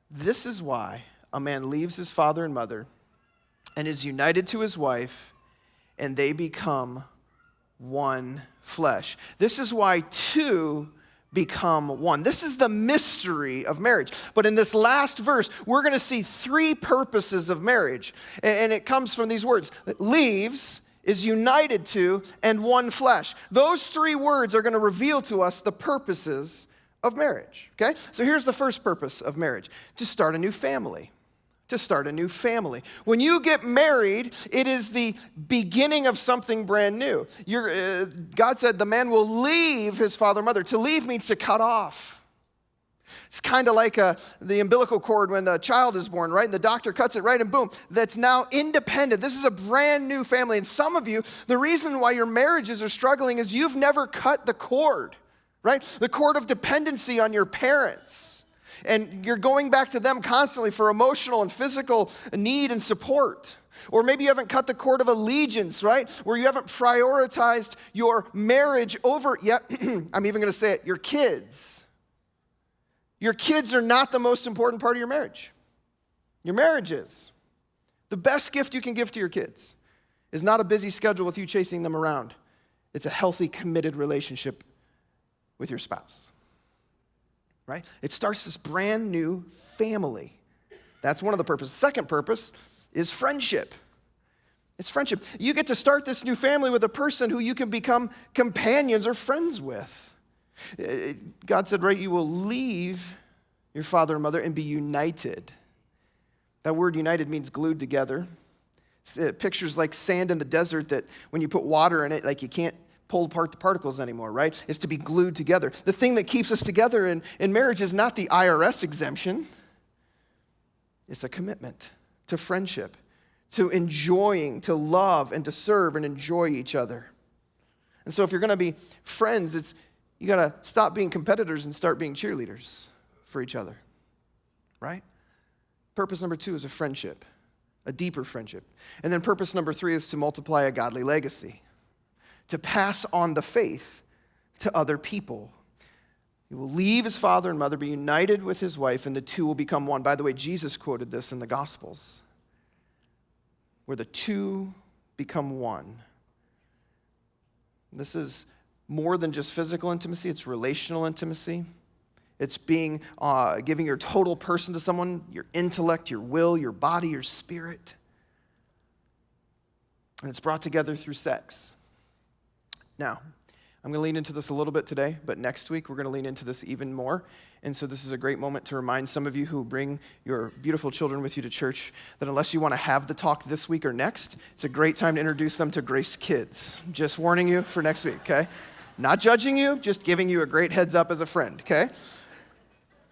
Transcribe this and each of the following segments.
This is why a man leaves his father and mother and is united to his wife, and they become one flesh. This is why two become one. This is the mystery of marriage. But in this last verse, we're going to see three purposes of marriage. And it comes from these words: leaves, is united to, and one flesh. Those three words are going to reveal to us the purposes of marriage, okay? So here's the first purpose of marriage: to start a new family. To start a new family. When you get married, it is the beginning of something brand new. God said the man will leave his father and mother. To leave means to cut off. It's kind of like the umbilical cord when the child is born, right? And the doctor cuts it, right? And boom, that's now independent. This is a brand new family. And some of you, the reason why your marriages are struggling is you've never cut the cord, right? The cord of dependency on your parents. And you're going back to them constantly for emotional and physical need and support. Or maybe you haven't cut the cord of allegiance, right? Where you haven't prioritized your marriage over, I'm even going to say it, your kids. Your kids are not the most important part of your marriage. Your marriage is. The best gift you can give to your kids is not a busy schedule with you chasing them around. It's a healthy, committed relationship with your spouse. Right? It starts this brand new family. That's one of the purposes. Second purpose is friendship. It's friendship. You get to start this new family with a person who you can become companions or friends with. God said, right, you will leave your father and mother and be united. That word united means glued together. It pictures like sand in the desert that when you put water in it, like you can't pull apart the particles anymore, right? It's to be glued together. The thing that keeps us together in marriage is not the IRS exemption. It's a commitment to friendship, to enjoying, to love, and to serve and enjoy each other. And so if you're going to be friends, you got to stop being competitors and start being cheerleaders for each other, right? Purpose number 2 is a friendship, a deeper friendship. And then purpose number 3 is to multiply a godly legacy, to pass on the faith to other people. He will leave his father and mother, be united with his wife, and the two will become one. By the way, Jesus quoted this in the Gospels, where the two become one. This is more than just physical intimacy, it's relational intimacy. It's giving your total person to someone, your intellect, your will, your body, your spirit. And it's brought together through sex. Now, I'm going to lean into this a little bit today, but next week we're going to lean into this even more. And so this is a great moment to remind some of you who bring your beautiful children with you to church that unless you want to have the talk this week or next, it's a great time to introduce them to Grace Kids. Just warning you for next week, okay? Not judging you, just giving you a great heads up as a friend, okay?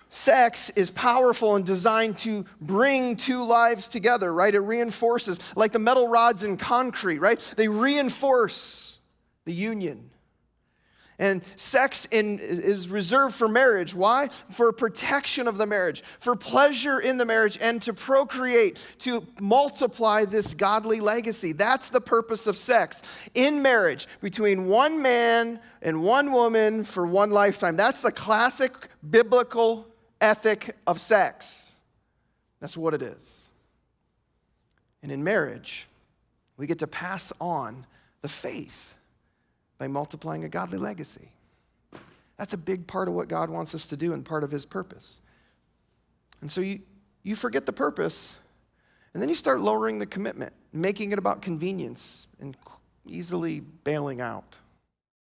Sex is powerful and designed to bring two lives together, right? It reinforces, like the metal rods in concrete, right? They reinforce the union. And sex is reserved for marriage. Why? For protection of the marriage, for pleasure in the marriage, and to procreate, to multiply this godly legacy. That's the purpose of sex in marriage between one man and one woman for one lifetime. That's the classic biblical ethic of sex. That's what it is. And in marriage, we get to pass on the faith by multiplying a godly legacy. That's a big part of what God wants us to do and part of his purpose. And so you forget the purpose, and then you start lowering the commitment, making it about convenience and easily bailing out.